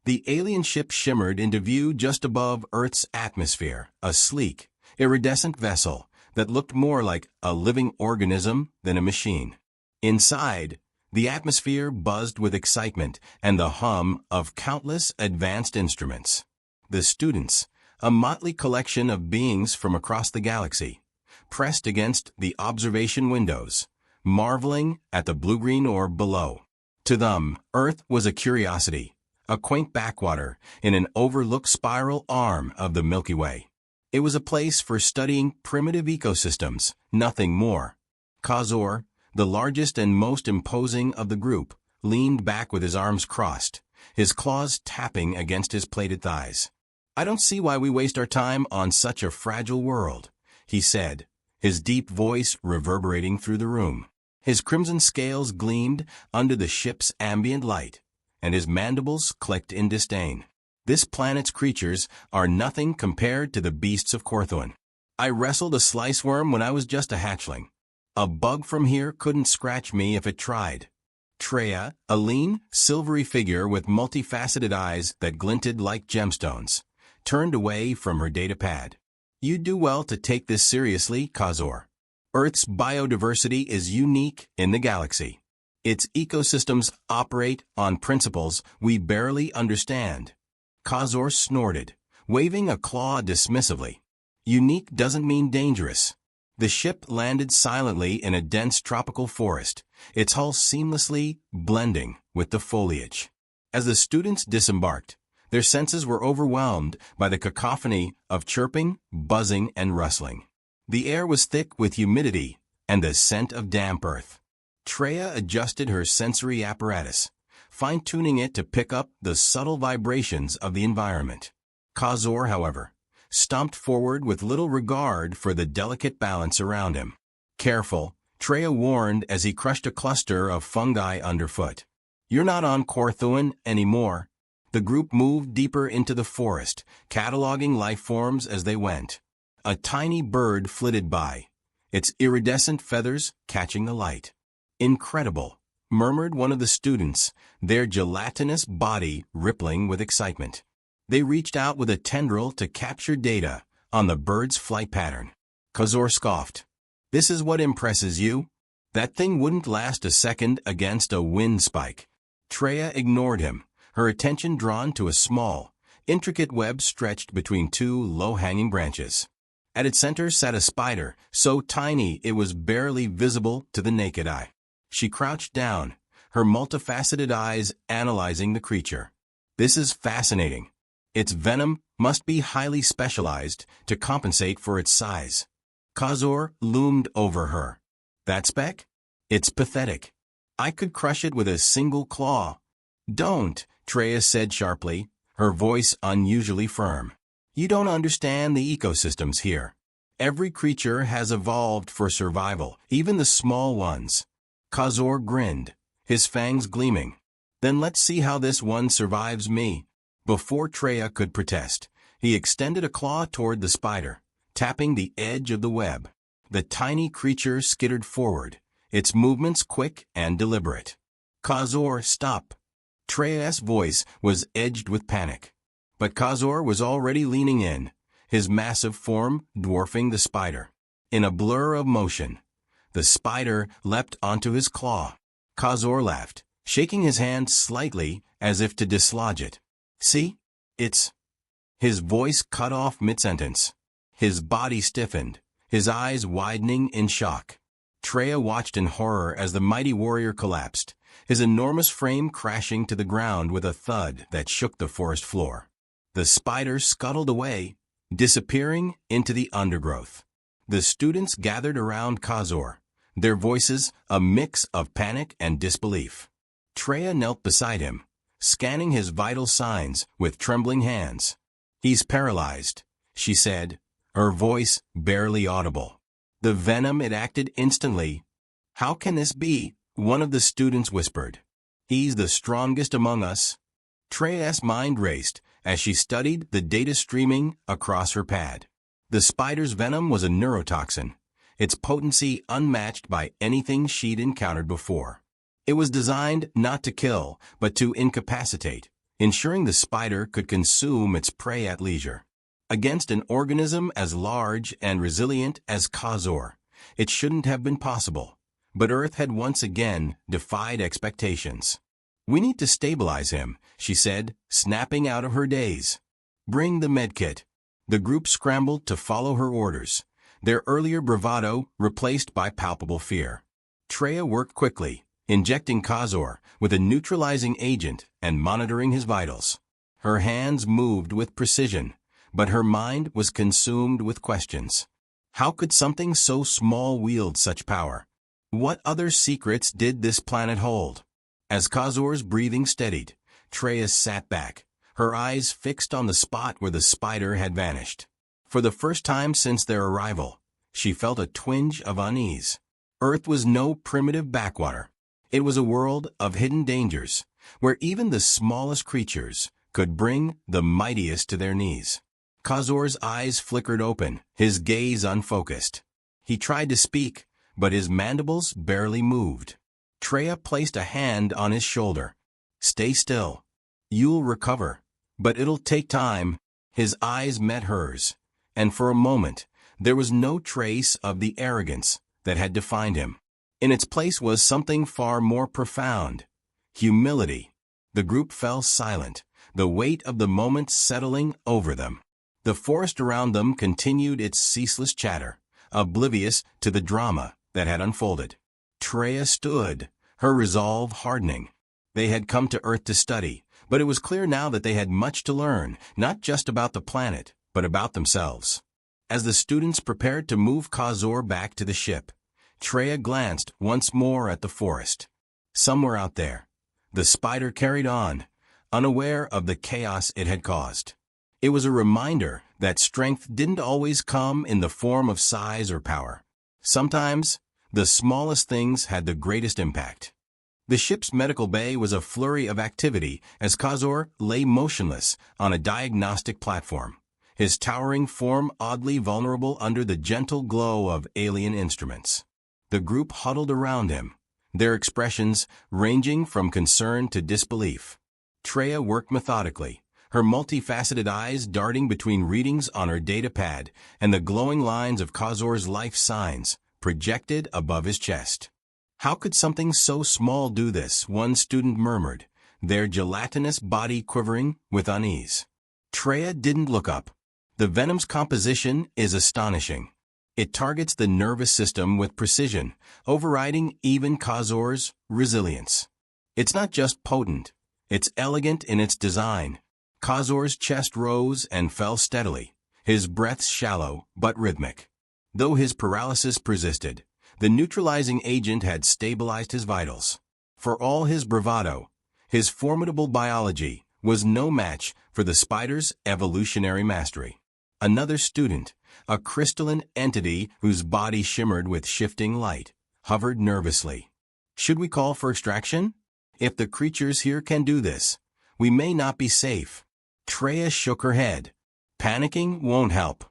The alien ship shimmered into view just above Earth's atmosphere, a sleek, iridescent vessel that looked more like a living organism than a machine. Inside, the atmosphere buzzed with excitement and the hum of countless advanced instruments. The students, a motley collection of beings from across the galaxy, pressed against the observation windows, marveling at the blue-green orb below. To them, Earth was a curiosity, a quaint backwater in an overlooked spiral arm of the Milky Way. It was a place for studying primitive ecosystems, nothing more. Kazor, the largest and most imposing of the group, leaned back with his arms crossed, his claws tapping against his plated thighs. "I don't see why we waste our time on such a fragile world," he said, his deep voice reverberating through the room. His crimson scales gleamed under the ship's ambient light, and his mandibles clicked in disdain. "This planet's creatures are nothing compared to the beasts of Korthuan. I wrestled a slice worm when I was just a hatchling. A bug from here couldn't scratch me if it tried." Treya, a lean, silvery figure with multifaceted eyes that glinted like gemstones, turned away from her data pad. "You do well to take this seriously, Kazor. Earth's biodiversity is unique in the galaxy. Its ecosystems operate on principles we barely understand." Kazor snorted, waving a claw dismissively. "Unique doesn't mean dangerous." The ship landed silently in a dense tropical forest, its hull seamlessly blending with the foliage. As the students disembarked, their senses were overwhelmed by the cacophony of chirping, buzzing, and rustling. The air was thick with humidity and the scent of damp earth. Treya adjusted her sensory apparatus, fine-tuning it to pick up the subtle vibrations of the environment. Kazor, however, stomped forward with little regard for the delicate balance around him. "Careful," Treya warned as he crushed a cluster of fungi underfoot. "You're not on Korthuan anymore." The group moved deeper into the forest, cataloging life forms as they went. A tiny bird flitted by, its iridescent feathers catching the light. "Incredible," murmured one of the students, their gelatinous body rippling with excitement. They reached out with a tendril to capture data on the bird's flight pattern. Kazor scoffed. "This is what impresses you? That thing wouldn't last a second against a wind spike." Treya ignored him, her attention drawn to a small, intricate web stretched between two low-hanging branches. At its center sat a spider, so tiny it was barely visible to the naked eye. She crouched down, her multifaceted eyes analyzing the creature. "This is fascinating. Its venom must be highly specialized to compensate for its size." Kazor loomed over her. "That speck? It's pathetic. I could crush it with a single claw." "Don't," Treya said sharply, her voice unusually firm. "You don't understand the ecosystems here. Every creature has evolved for survival, even the small ones." Kazor grinned, his fangs gleaming. "Then let's see how this one survives me." Before Treya could protest, he extended a claw toward the spider, tapping the edge of the web. The tiny creature skittered forward, its movements quick and deliberate. "Kazor, stop." Treya's voice was edged with panic. But Kazor was already leaning in, his massive form dwarfing the spider. In a blur of motion, the spider leapt onto his claw. Kazor laughed, shaking his hand slightly as if to dislodge it. "See? It's—" His voice cut off mid-sentence. His body stiffened, his eyes widening in shock. Treya watched in horror as the mighty warrior collapsed, his enormous frame crashing to the ground with a thud that shook the forest floor. The spider scuttled away, disappearing into the undergrowth. The students gathered around Kazor, their voices a mix of panic and disbelief. Treya knelt beside him, scanning his vital signs with trembling hands. "He's paralyzed," she said, her voice barely audible. "The venom, it acted instantly." "How can this be?" one of the students whispered. "He's the strongest among us." Treya's mind raced as she studied the data streaming across her pad. The spider's venom was a neurotoxin, its potency unmatched by anything she'd encountered before. It was designed not to kill, but to incapacitate, ensuring the spider could consume its prey at leisure. Against an organism as large and resilient as Khazor, it shouldn't have been possible. But Earth had once again defied expectations. "We need to stabilize him," she said, snapping out of her daze. "Bring the medkit." The group scrambled to follow her orders, their earlier bravado replaced by palpable fear. Treya worked quickly, injecting Khazor with a neutralizing agent and monitoring his vitals. Her hands moved with precision, but her mind was consumed with questions. How could something so small wield such power? What other secrets did this planet hold? As Khazor's breathing steadied, Treya sat back, her eyes fixed on the spot where the spider had vanished. For the first time since their arrival, she felt a twinge of unease. Earth was no primitive backwater. It was a world of hidden dangers, where even the smallest creatures could bring the mightiest to their knees. Khazor's eyes flickered open, his gaze unfocused. He tried to speak, but his mandibles barely moved. Treya placed a hand on his shoulder. "Stay still. You'll recover. But it'll take time." His eyes met hers, and for a moment, there was no trace of the arrogance that had defined him. In its place was something far more profound: humility. The group fell silent, the weight of the moment settling over them. The forest around them continued its ceaseless chatter, oblivious to the drama that had unfolded. Treya stood, her resolve hardening. They had come to Earth to study, but it was clear now that they had much to learn, not just about the planet, but about themselves. As the students prepared to move Khazor back to the ship, Treya glanced once more at the forest. Somewhere out there, the spider carried on, unaware of the chaos it had caused. It was a reminder that strength didn't always come in the form of size or power. Sometimes, the smallest things had the greatest impact. The ship's medical bay was a flurry of activity as Khazor lay motionless on a diagnostic platform, his towering form oddly vulnerable under the gentle glow of alien instruments. The group huddled around him, their expressions ranging from concern to disbelief. Treya worked methodically, her multifaceted eyes darting between readings on her data pad and the glowing lines of Khazor's life signs projected above his chest. "How could something so small do this?" one student murmured, their gelatinous body quivering with unease. Treya didn't look up. "The venom's composition is astonishing. It targets the nervous system with precision, overriding even Khazor's resilience. It's not just potent, it's elegant in its design." Khazor's chest rose and fell steadily, his breaths shallow but rhythmic. Though his paralysis persisted, the neutralizing agent had stabilized his vitals. For all his bravado, his formidable biology was no match for the spider's evolutionary mastery. Another student, a crystalline entity whose body shimmered with shifting light, hovered nervously. "Should we call for extraction? If the creatures here can do this, we may not be safe." Treya shook her head. "Panicking won't help.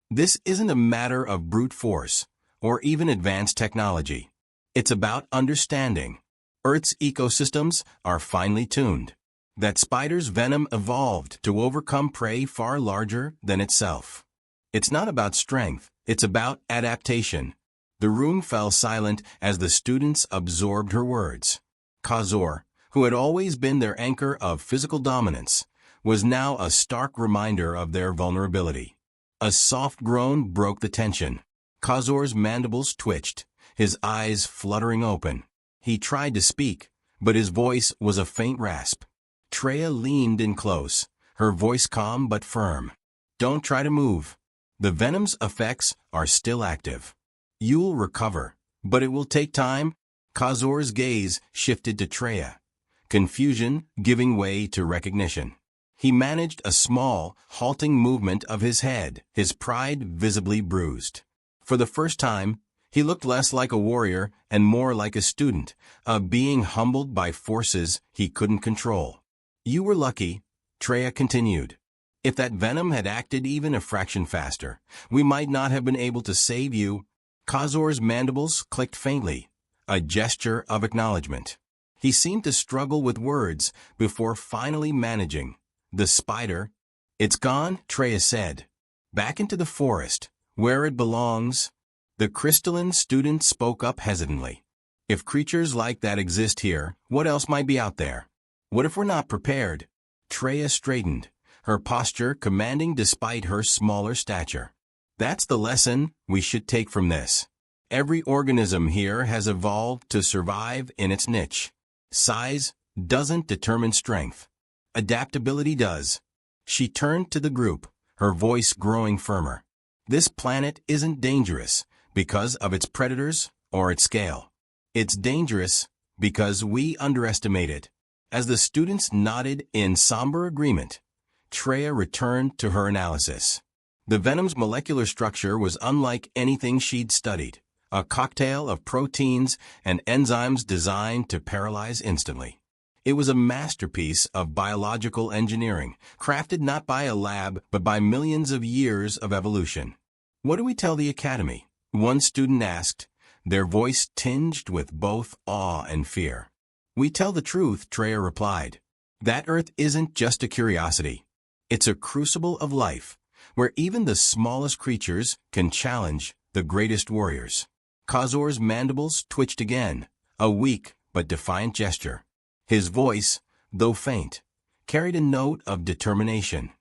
This isn't a matter of brute force or even advanced technology. It's about understanding. Earth's ecosystems are finely tuned. That spider's venom evolved to overcome prey far larger than itself. It's not about strength, it's about adaptation." The room fell silent as the students absorbed her words. Khazor, who had always been their anchor of physical dominance, was now a stark reminder of their vulnerability. A soft groan broke the tension. Khazor's mandibles twitched, his eyes fluttering open. He tried to speak, but his voice was a faint rasp. Treya leaned in close, her voice calm but firm. "Don't try to move. The venom's effects are still active. You'll recover, but it will take time." Khazor's gaze shifted to Treya, confusion giving way to recognition. He managed a small, halting movement of his head, his pride visibly bruised. For the first time, he looked less like a warrior and more like a student, a being humbled by forces he couldn't control. "You were lucky," Treya continued. "If that venom had acted even a fraction faster, we might not have been able to save you." Khazor's mandibles clicked faintly, a gesture of acknowledgement. He seemed to struggle with words before finally managing. "The spider, it's gone," Treya said. "Back into the forest, where it belongs." The crystalline student spoke up hesitantly. "If creatures like that exist here, what else might be out there? What if we're not prepared?" Treya straightened, her posture commanding despite her smaller stature. "That's the lesson we should take from this. Every organism here has evolved to survive in its niche. Size doesn't determine strength. Adaptability does." She turned to the group, her voice growing firmer. "This planet isn't dangerous because of its predators or its scale. It's dangerous because we underestimate it." As the students nodded in somber agreement, Treya returned to her analysis. The venom's molecular structure was unlike anything she'd studied, a cocktail of proteins and enzymes designed to paralyze instantly. It was a masterpiece of biological engineering, crafted not by a lab but by millions of years of evolution. "What do we tell the academy?" one student asked, their voice tinged with both awe and fear. "We tell the truth," Treya replied. "That Earth isn't just a curiosity. It's a crucible of life, where even the smallest creatures can challenge the greatest warriors." Khazor's mandibles twitched again, a weak but defiant gesture. His voice, though faint, carried a note of determination.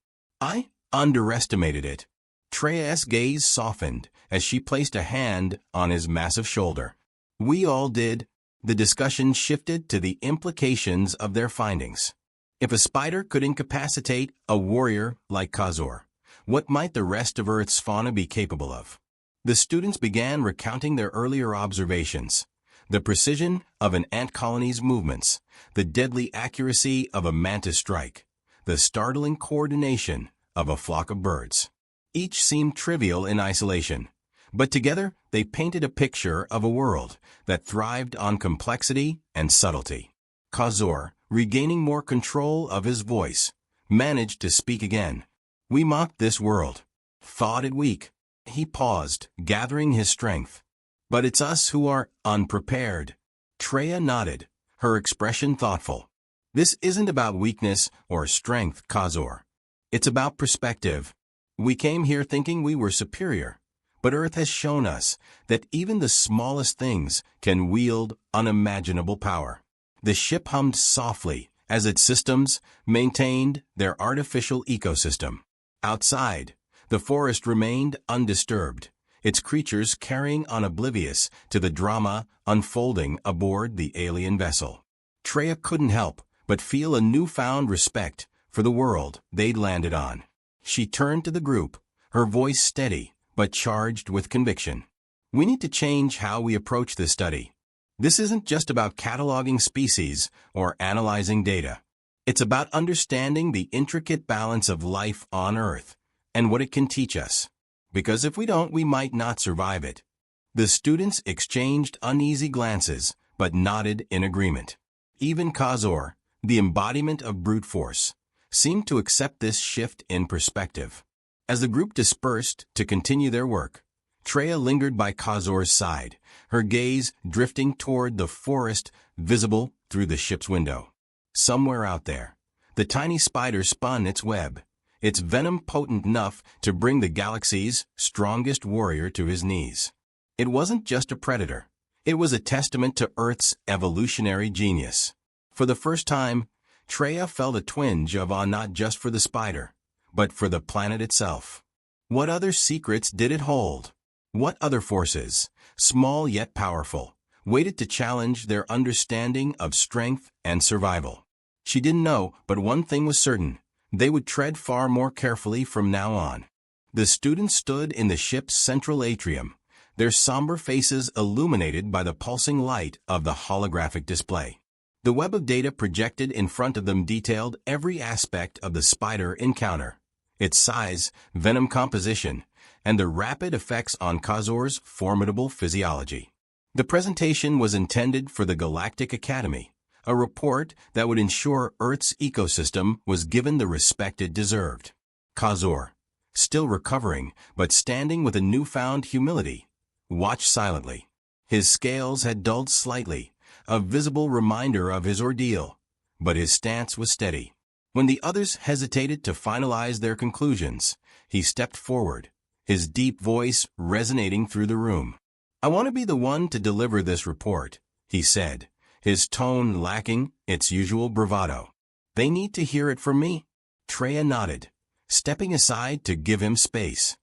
"I underestimated it." Treya's gaze softened as she placed a hand on his massive shoulder. "We all did." The discussion shifted to the implications of their findings. If a spider could incapacitate a warrior like Khazor, what might the rest of Earth's fauna be capable of? The students began recounting their earlier observations. The precision of an ant colony's movements, the deadly accuracy of a mantis strike, the startling coordination of a flock of birds. Each seemed trivial in isolation, but together they painted a picture of a world that thrived on complexity and subtlety. Khazor, regaining more control of his voice, managed to speak again. "We mocked this world, thought it weak." He paused, gathering his strength. "But it's us who are unprepared." Treya nodded, her expression thoughtful. "This isn't about weakness or strength, Khazor. It's about perspective. We came here thinking we were superior, but Earth has shown us that even the smallest things can wield unimaginable power." The ship hummed softly as its systems maintained their artificial ecosystem. Outside, the forest remained undisturbed, its creatures carrying on oblivious to the drama unfolding aboard the alien vessel. Treya couldn't help but feel a newfound respect for the world they'd landed on. She turned to the group, her voice steady but charged with conviction. "We need to change how we approach this study. This isn't just about cataloging species or analyzing data. It's about understanding the intricate balance of life on Earth and what it can teach us. Because if we don't, we might not survive it." The students exchanged uneasy glances, but nodded in agreement. Even Khazor, the embodiment of brute force, seemed to accept this shift in perspective. As the group dispersed to continue their work, Treya lingered by Khazor's side, her gaze drifting toward the forest visible through the ship's window. Somewhere out there, the tiny spider spun its web, its venom potent enough to bring the galaxy's strongest warrior to his knees. It wasn't just a predator. It was a testament to Earth's evolutionary genius. For the first time, Treya felt a twinge of awe not just for the spider, but for the planet itself. What other secrets did it hold? What other forces, small yet powerful, waited to challenge their understanding of strength and survival? She didn't know, but one thing was certain. They would tread far more carefully from now on. The students stood in the ship's central atrium, their somber faces illuminated by the pulsing light of the holographic display. The web of data projected in front of them detailed every aspect of the spider encounter, its size, venom composition, and the rapid effects on Khazor's formidable physiology. The presentation was intended for the Galactic Academy, a report that would ensure Earth's ecosystem was given the respect it deserved. Khazor, still recovering but standing with a newfound humility, watched silently. His scales had dulled slightly, a visible reminder of his ordeal. But his stance was steady. When the others hesitated to finalize their conclusions, he stepped forward, his deep voice resonating through the room. "I want to be the one to deliver this report," he said, his tone lacking its usual bravado. "They need to hear it from me." Treya nodded, stepping aside to give him space.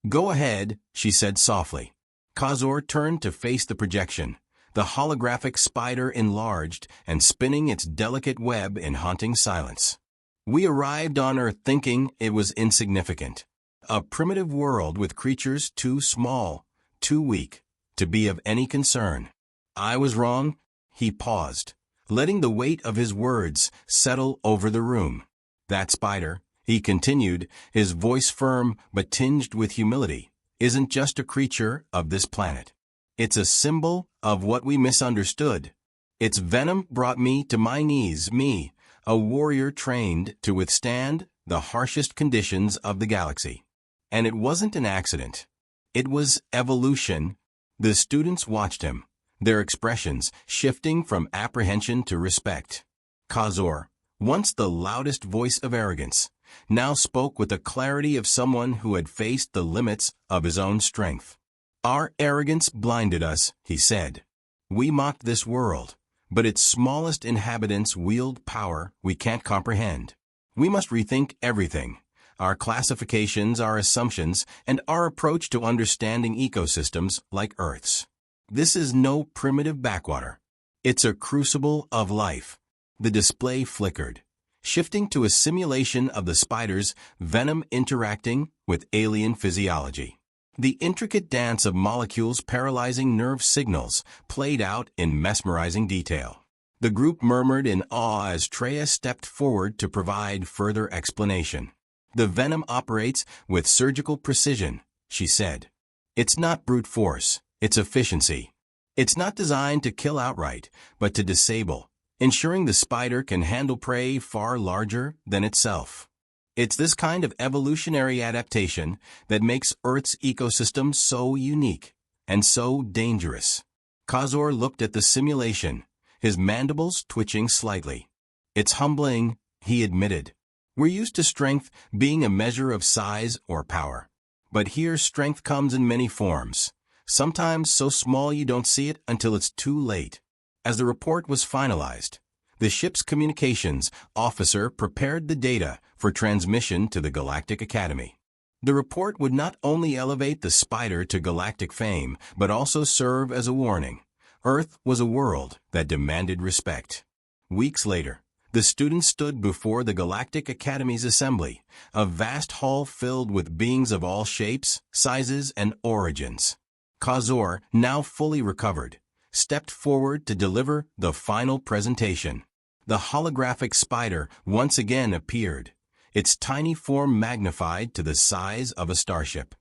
"Go ahead," she said softly. Kazor turned to face the projection, the holographic spider enlarged and spinning its delicate web in haunting silence. "We arrived on Earth thinking it was insignificant. A primitive world with creatures too small, too weak, to be of any concern. I was wrong." He paused, letting the weight of his words settle over the room. "That spider," he continued, his voice firm but tinged with humility, "isn't just a creature of this planet. It's a symbol of what we misunderstood. Its venom brought me to my knees, me, a warrior trained to withstand the harshest conditions of the galaxy. And it wasn't an accident. It was evolution." The students watched him, their expressions shifting from apprehension to respect. Kazor, once the loudest voice of arrogance, now spoke with the clarity of someone who had faced the limits of his own strength. "Our arrogance blinded us," he said. "We mocked this world, but its smallest inhabitants wield power we can't comprehend. We must rethink everything, our classifications, our assumptions, and our approach to understanding ecosystems like Earth's. This is no primitive backwater. It's a crucible of life." The display flickered, shifting to a simulation of the spider's venom interacting with alien physiology. The intricate dance of molecules paralyzing nerve signals played out in mesmerizing detail. The group murmured in awe as Treya stepped forward to provide further explanation. "The venom operates with surgical precision," she said. "It's not brute force, it's efficiency. It's not designed to kill outright, but to disable, ensuring the spider can handle prey far larger than itself. It's this kind of evolutionary adaptation that makes Earth's ecosystem so unique and so dangerous." Kazor looked at the simulation, his mandibles twitching slightly. "It's humbling," he admitted. "We're used to strength being a measure of size or power. But here strength comes in many forms, sometimes so small you don't see it until it's too late." As the report was finalized, the ship's communications officer prepared the data for transmission to the Galactic Academy. The report would not only elevate the spider to galactic fame, but also serve as a warning. Earth was a world that demanded respect. Weeks later, the students stood before the Galactic Academy's assembly, a vast hall filled with beings of all shapes, sizes, and origins. Kazor, now fully recovered, stepped forward to deliver the final presentation. The holographic spider once again appeared, its tiny form magnified to the size of a starship.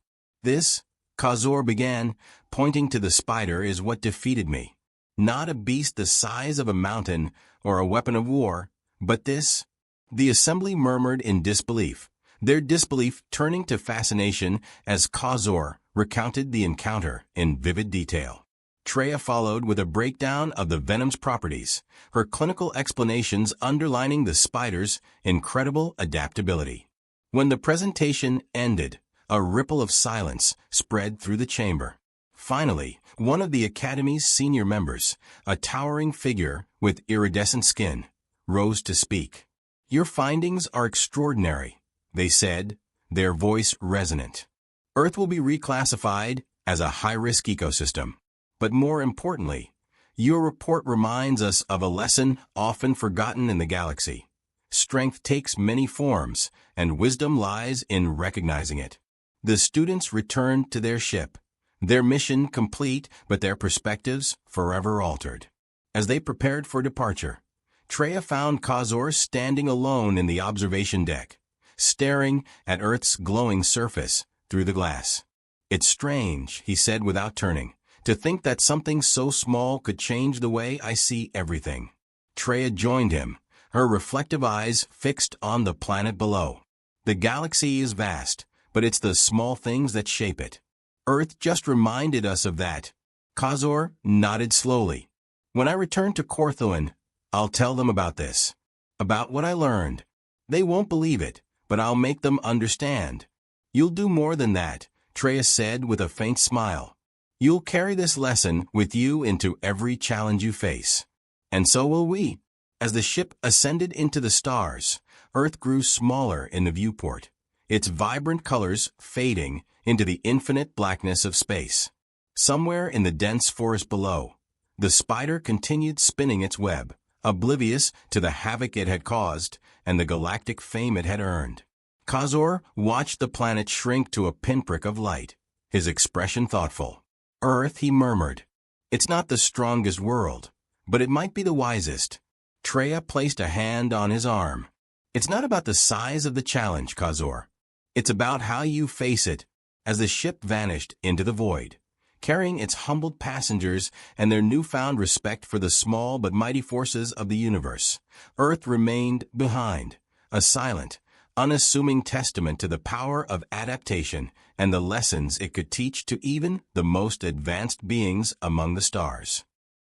"This," Kazor began, pointing to the spider, "is what defeated me. Not a beast the size of a mountain or a weapon of war, but this." The assembly murmured in disbelief, their disbelief turning to fascination as Kazor recounted the encounter in vivid detail. Treya followed with a breakdown of the venom's properties, her clinical explanations underlining the spider's incredible adaptability. When the presentation ended, a ripple of silence spread through the chamber. Finally, one of the Academy's senior members, a towering figure with iridescent skin, rose to speak. "Your findings are extraordinary," they said, their voice resonant. "Earth will be reclassified as a high-risk ecosystem. But more importantly, your report reminds us of a lesson often forgotten in the galaxy. Strength takes many forms, and wisdom lies in recognizing it." The students returned to their ship, their mission complete but their perspectives forever altered. As they prepared for departure, Treya found Kazor standing alone in the observation deck, staring at Earth's glowing surface through the glass. "It's strange," he said without turning, "to think that something so small could change the way I see everything." Treya joined him, her reflective eyes fixed on the planet below. "The galaxy is vast, but it's the small things that shape it. Earth just reminded us of that." Kazor nodded slowly. When I return to Corthuan, I'll tell them about this, about what I learned. They won't believe it, but I'll make them understand. You'll do more than that, Treya said with a faint smile. You'll carry this lesson with you into every challenge you face. And so will we. As the ship ascended into the stars, Earth grew smaller in the viewport, its vibrant colors fading into the infinite blackness of space. Somewhere in the dense forest below, the spider continued spinning its web, oblivious to the havoc it had caused and the galactic fame it had earned. Khazor watched the planet shrink to a pinprick of light, his expression thoughtful. Earth, he murmured. It's not the strongest world, but it might be the wisest. Treya placed a hand on his arm. It's not about the size of the challenge, Khazor. It's about how you face it. As the ship vanished into the void, carrying its humbled passengers and their newfound respect for the small but mighty forces of the universe, Earth remained behind, a silent, unassuming testament to the power of adaptation and the lessons it could teach to even the most advanced beings among the stars.